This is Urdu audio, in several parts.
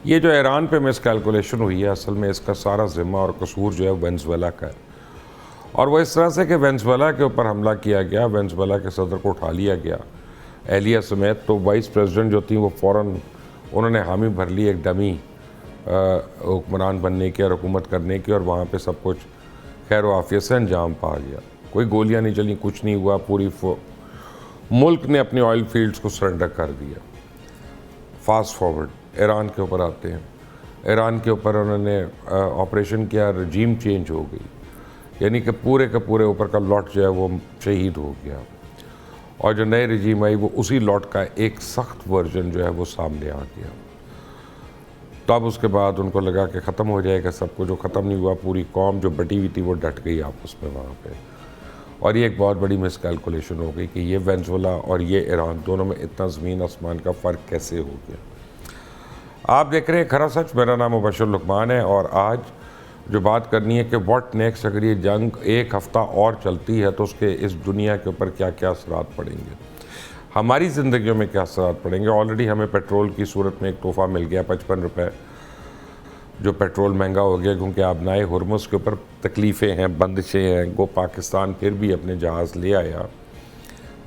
یہ جو ایران پہ مس کیلکولیشن ہوئی ہے، اصل میں اس کا سارا ذمہ اور قصور جو ہے وینزویلا کا ہے، اور وہ اس طرح سے کہ وینزویلا کے اوپر حملہ کیا گیا، وینزویلا کے صدر کو اٹھا لیا گیا اہلیہ سمیت، تو وائس پریزیڈنٹ جو تھیں وہ فوراً انہوں نے حامی بھر لی ایک ڈمی حکمران بننے کی اور حکومت کرنے کی، اور وہاں پہ سب کچھ خیر و عافیت سے انجام پا گیا، کوئی گولیاں نہیں چلیں، کچھ نہیں ہوا، پوری ملک نے اپنے آئل فیلڈز کو سرنڈر کر دیا۔ فاسٹ فارورڈ ایران کے اوپر آتے ہیں، ایران کے اوپر انہوں نے آپریشن کیا، رجیم چینج ہو گئی، یعنی کہ پورے کے پورے اوپر کا لاٹ جو ہے وہ شہید ہو گیا، اور جو نئے رجیم آئی وہ اسی لاٹ کا ایک سخت ورژن جو ہے وہ سامنے آ گیا۔ تو اب اس کے بعد ان کو لگا کہ ختم ہو جائے گا سب کو، جو ختم نہیں ہوا، پوری قوم جو بٹی ہوئی تھی وہ ڈٹ گئی آپس میں وہاں پہ، اور یہ ایک بہت بڑی مس کیلکولیشن ہو گئی کہ یہ وینزویلا اور یہ ایران دونوں میں اتنا زمین آسمان کا فرق کیسے ہو گیا۔ آپ دیکھ رہے ہیں کھرا سچ، میرا نام مبشر لقمان ہے، اور آج جو بات کرنی ہے کہ واٹ نیکسٹ، اگر یہ جنگ ایک ہفتہ اور چلتی ہے تو اس کے اس دنیا کے اوپر کیا کیا اثرات پڑیں گے، ہماری زندگیوں میں کیا اثرات پڑیں گے۔ آلریڈی ہمیں پیٹرول کی صورت میں ایک تحفہ مل گیا 55 روپے، جو پیٹرول مہنگا ہو گیا کیونکہ آبنائے ہرمز کے اوپر تکلیفیں ہیں، بندشیں ہیں، گو پاکستان پھر بھی اپنے جہاز لے آیا،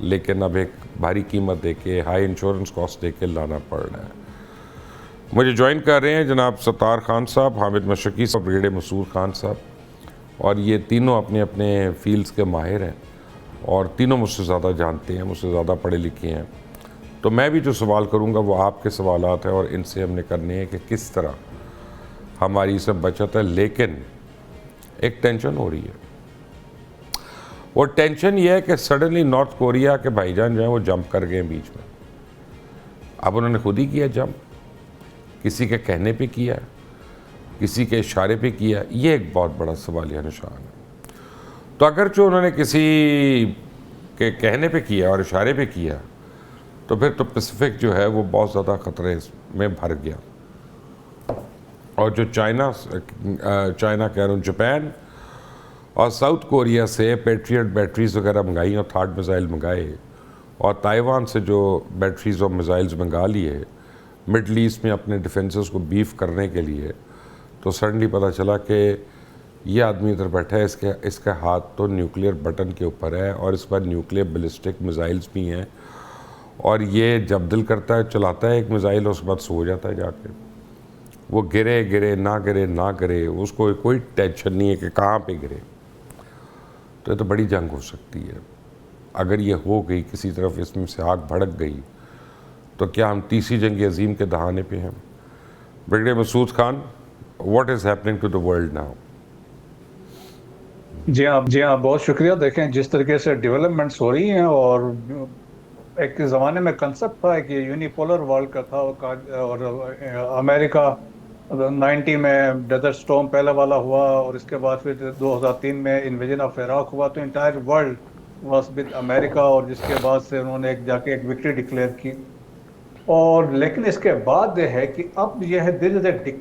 لیکن اب ایک بھاری قیمت دے کے، ہائی انشورنس کاسٹ دے کے لانا پڑ رہا ہے۔ مجھے جوائن کر رہے ہیں جناب ستار خان صاحب، حامد مشرقی صاحب، بریگیڈیئر مسعود خان صاحب، اور یہ تینوں اپنے اپنے فیلڈز کے ماہر ہیں، اور تینوں مجھ سے زیادہ جانتے ہیں، مجھ سے زیادہ پڑھے لکھے ہیں، تو میں بھی جو سوال کروں گا وہ آپ کے سوالات ہیں، اور ان سے ہم نے کرنے ہیں کہ کس طرح ہماری سب بچت ہے۔ لیکن ایک ٹینشن ہو رہی ہے، وہ ٹینشن یہ ہے کہ سڈنلی نارتھ کوریا کے بھائی جان جو ہیں وہ جمپ کر گئے بیچ میں۔ اب انہوں نے خود ہی کیا جمپ، کسی کے کہنے پہ کیا، کسی کے اشارے پہ کیا، یہ ایک بہت بڑا سوالیہ نشان ہے۔ تو اگرچہ انہوں نے کسی کے کہنے پہ کیا اور اشارے پہ کیا، تو پھر تو پیسفک جو ہے وہ بہت زیادہ خطرے میں بھر گیا، اور جو چائنا کہہ رہا ہوں، جاپان اور ساؤتھ کوریا سے پیٹریٹ بیٹریز وغیرہ منگائی اور تھاڈ میزائل منگائے، اور تائیوان سے جو بیٹریز اور میزائلز منگا لیے مڈل ایسٹ میں اپنے ڈیفنسز کو بیف کرنے کے لیے، تو سڈنلی پتہ چلا کہ یہ آدمی ادھر بیٹھا ہے، اس کا ہاتھ تو نیوکلیئر بٹن کے اوپر ہے، اور اس پر نیوکلیئر بیلسٹک میزائلز بھی ہیں، اور یہ جب دل کرتا ہے چلاتا ہے ایک میزائل، اور اس کے بعد سو جاتا ہے جا کے، وہ گرے نہ گرے، اس کو کوئی ٹینشن نہیں ہے کہ کہاں پہ گرے۔ تو یہ تو بڑی جنگ ہو سکتی ہے، اگر یہ ہو گئی کسی طرف اس میں سے آگ بھڑک گئی، تو کیا ہم تیسری جنگ عظیم کے دہانے پہ ہیں؟ Brigadier Masood Khan, what is happening to the world now? جی ہاں بہت شکریہ۔ دیکھیں جس طریقے سے ڈیولپمنٹس ہو رہی ہیں، اور ایک زمانے میں کنسپٹ تھا کہ یونیپولر ورلڈ کا تھا، اور امریکا 90 میں ڈیزرٹ سٹورم پہلا والا ہوا، اور اس کے بعد پھر 2003 میں انویژن آف عراق ہوا، تو انٹائر ورلڈ واز ود امریکا، اور جس کے بعد سے انہوں نے جا کے ایک وکٹری ڈکلیئر کی۔ اور لیکن اس کے بعد یہ ہے کہ اب یہ ہے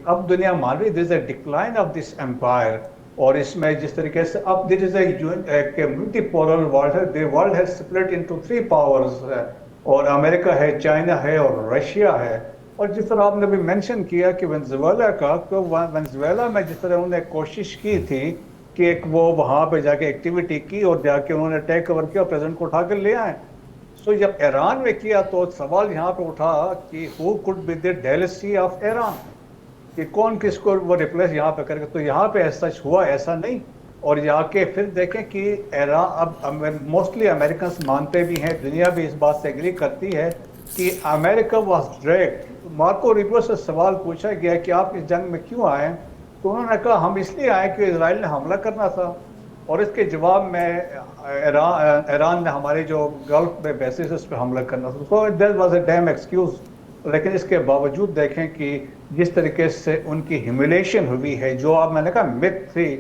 اب دنیا مان رہی there is a decline of this empire, اور اس میں جس طریقے سے اب there is a multipolar world ہے، the world has split into 3 powers ہے، اور امریکا ہے، چائنا ہے، اور رشیا ہے۔ اور جس طرح آپ نے بھی مینشن کیا کہ وینزویلا کا، تو وینزویلا میں جس طرح انہوں نے کوشش کی تھی کہ ایک وہ وہاں پہ جا کے ایکٹیویٹی کی، اور جا کے انہوں نے ٹیک اوور کیا، پریزیڈنٹ کو اٹھا کر لے آئے۔ سو جب ایران میں کیا تو سوال یہاں پہ اٹھا کہ who could be the ڈیلیسی آف ایران، کہ کون کس کو وہ ریپلیس یہاں پہ کرے گا۔ تو یہاں پہ ایسا ہوا، ایسا نہیں۔ اور یہاں کے پھر دیکھیں کہ ایران اب موسٹلی امریکنس مانتے بھی ہیں، دنیا بھی اس بات سے ایگری کرتی ہے کہ امریکہ واز ڈریگڈ۔ مارکو ریبیو سے سوال پوچھا گیا کہ آپ اس جنگ میں کیوں آئے، تو انہوں نے کہا ہم اس لیے آئے کہ اسرائیل نے حملہ کرنا تھا، اور اس کے جواب میں ایران نے ہمارے جو گلف میں بیسز اس پہ حملہ کرنا تھا۔ So that was a damn excuse۔ لیکن اس کے باوجود دیکھیں کہ جس طریقے سے ان کی ہیوملیشن ہوئی ہے، جو آپ میں نے کہا مت تھی،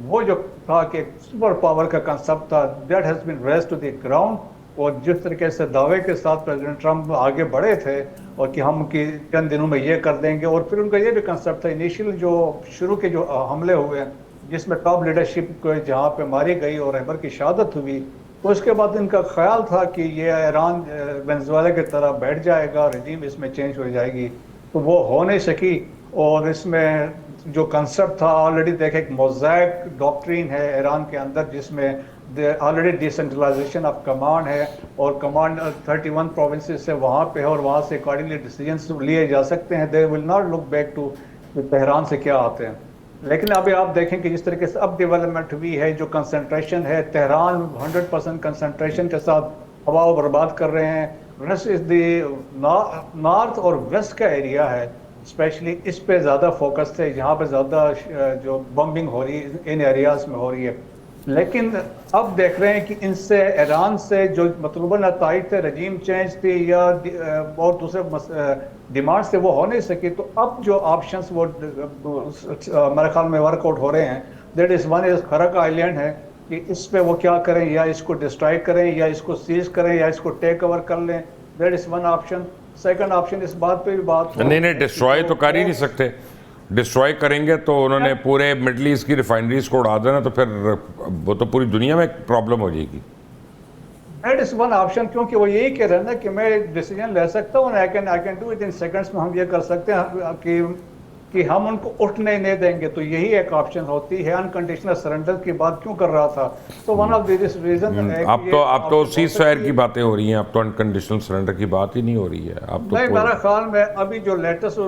وہ جو تھا کہ سپر پاور کا کنسپٹ تھا، that has been raised to the ground۔ اور جس طریقے سے دعوے کے ساتھ پریزیڈنٹ ٹرمپ آگے بڑھے تھے، اور کہ ہم کی چند دنوں میں یہ کر دیں گے، اور پھر ان کا یہ بھی کنسپٹ تھا انیشیل جو شروع کے جو حملے ہوئے جس میں ٹاپ لیڈرشپ کو جہاں پہ ماری گئی اور رہبر کی شہادت ہوئی، تو اس کے بعد ان کا خیال تھا کہ یہ ایران وینزویلا کی طرح بیٹھ جائے گا، رجیم اس میں چینج ہو جائے گی، تو وہ ہو نہیں سکی۔ اور اس میں جو کنسپٹ تھا آلریڈی دیکھیں ایک موزیک ڈاکٹرین ہے ایران کے اندر جس میں آلریڈی ڈیسنٹرلائزیشن آف کمانڈ ہے اور کمانڈ 31 پروونسز سے وہاں پہ ہے اور وہاں سے اکارڈنگلی ڈیسیجنس لیے جا سکتے ہیں. They will not look back to Tehran سے کیا آتے ہیں. لیکن ابھی آپ دیکھیں کہ جس طریقے سے اب ڈیولپمنٹ ہوئی ہے جو کنسنٹریشن ہے تہران 100% کنسنٹریشن کے ساتھ ہوا و برباد کر رہے ہیں. ویسٹ از دی نارتھ اور ویسٹ کا ایریا ہے اسپیشلی اس پہ زیادہ فوکس ہے جہاں پہ زیادہ جو بمبنگ ہو رہی ہے ان ایریاز میں ہو رہی ہے. لیکن اب دیکھ رہے ہیں کہ ان سے ایران سے جو مطلوبہ نتائج تھے رجیم چینج تھی یا اور دوسرے ڈیمانڈ سے وہ ہو نہیں سکی تو اب جو آپشنس وہ میرے خیال میں ورک آؤٹ ہو رہے ہیں that is one is Kharg island ہے کہ اس پہ وہ کیا کریں یا اس کو ڈسٹرائے کریں یا اس کو سیز کریں یا اس کو ٹیک اوور کر لیں. That is one option. Second option اس بات پہ بھی بات نہیں ڈسٹرائے تو کر ہی نہیں سکتے. ڈسٹرائے کریں گے تو انہوں نے پورے مڈل ایسٹ کی ریفائنریز کو اڑا دینا تو پھر وہ تو پوری دنیا میں پرابلم ہو جائے گی. دیٹ از ون آپشن کیونکہ وہ یہی کہہ رہے ہیں نا کہ میں ڈیسیجن لے سکتا ہوں I can do it in seconds میں. ہم یہ کر سکتے ہیں کہ ہم ان کو اٹھنے نہیں دیں گے تو یہی ایک آپشن ہوتی ہے. انکنڈیشنل سرنڈر کی بات کیوں کر رہا تھا تو ون آف دس ریزن اب تو سیز فائر کی باتیں ہو رہی ہیں. اب تو انکنڈیشنل سرنڈر کی بات ہی نہیں ہو رہی ہے. اب تو نہیں میرا خیال میں ابھی جو لیٹسٹ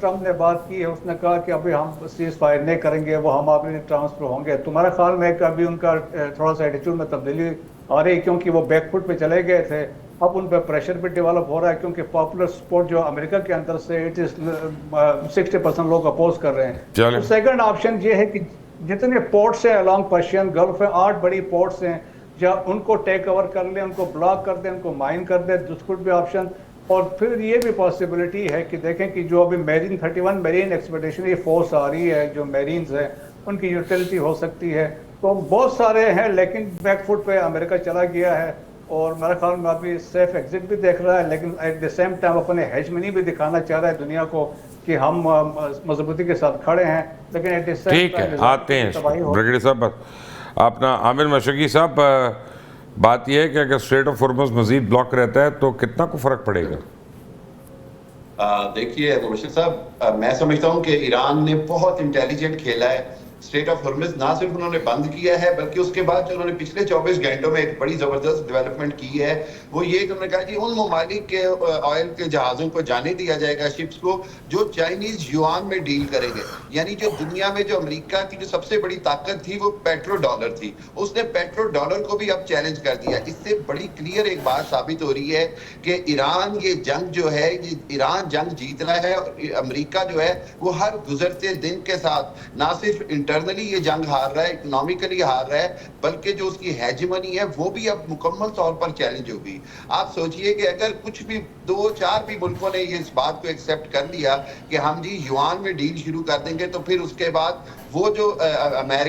ٹرمپ نے بات کی ہے اس نے کہا کہ ابھی ہم سیز فائر نہیں کریں گے وہ ہم اپنے ٹرانسفر ہوں گے. تو میرا خیال میں کہ ابھی ان کا تھوڑا سا ایٹیچیوڈ میں تبدیلی آ رہی ہے کیونکہ وہ بیک فٹ پہ چلے گئے تھے. اب ان پہ پریشر بھی ڈیولپ ہو رہا ہے کیونکہ پاپولر سپورٹ جو امریکہ کے اندر سے 60% لوگ اپوز کر رہے ہیں. سیکنڈ آپشن یہ ہے کہ جتنے پورٹس ہیں الانگ پرشین گلف ہیں 8 بڑی پورٹس ہیں جہاں ان کو ٹیک اوور کر لیں ان کو بلاک کر دیں ان کو مائن کر دیں. دس کوڈ بھی آپشن. اور پھر یہ بھی پاسبلٹی ہے کہ دیکھیں کہ جو ابھی 31 میرین ایکسپیڈیشنری فورس آ رہی ہے جو میرینز ہیں ان کی یوٹیلٹی ہو سکتی ہے. تو بہت سارے ہیں لیکن بیک فٹ پہ امریکہ چلا گیا ہے اور میرے خیال میں ابھی سیف ایگزٹ بھی دیکھ رہا ہے لیکن ایٹ دی سیم ٹائم اپنے ہیجمنی بھی دکھانا چاہ رہا ہے دنیا کو کہ ہم مضبوطی کے ساتھ کھڑے ہیں. لیکن ایٹ دی سیم ٹائم ٹھیک ہے آتے ہیں بریگیڈیئر صاحب. اپنا عامر مشرقی صاحب بات یہ ہے کہ اگر اسٹریٹ آف ہارمز مزید بلاک رہتا ہے تو کتنا کو فرق پڑے گا؟ دیکھیے مشرق صاحب میں سمجھتا ہوں کہ ایران نے بہت انٹیلیجنٹ کھیلا ہے. اسٹریٹ آف ہارمز نہ صرف انہوں نے بند کیا ہے بلکہ اس کے بعد جو انہوں نے پچھلے 24 گھنٹوں میں ایک بڑی زبردست ڈیولپمنٹ کی ہے وہ یہ کہ انہوں نے کہا کہ ان ممالک کے آئل کے جہازوں کو جانے دیا جائے گا شپس کو جو چائنیز یوان میں ڈیل کریں گے. یعنی جو دنیا میں جو امریکہ کی جو سب سے بڑی طاقت تھی وہ پیٹرو ڈالر تھی. اس نے پیٹرو ڈالر کو بھی اب چیلنج کر دیا. اس سے بڑی کلیئر ایک بات ثابت ہو رہی ہے کہ ایران یہ جنگ جو ہے یہ ایران جنگ جیت رہا ہے اور امریکہ جو ہے وہ ہر گزرتے دن کے ساتھ نہ صرف انٹرنلی یہ جنگ ہار رہا ہے اکنامکلی ہار رہا ہے بلکہ جو اس کی ہیجمنی ہے وہ بھی اب مکمل طور پر چیلنج ہوگی. آپ سوچئے کہ اگر کچھ بھی 2-4 بھی ملکوں نے یہ اس بات کو ایکسیپٹ کر لیا کہ ہم جی یوان میں ڈیل شروع کر دیں گے تو پھر اس کے بعد وہ جو امریکہ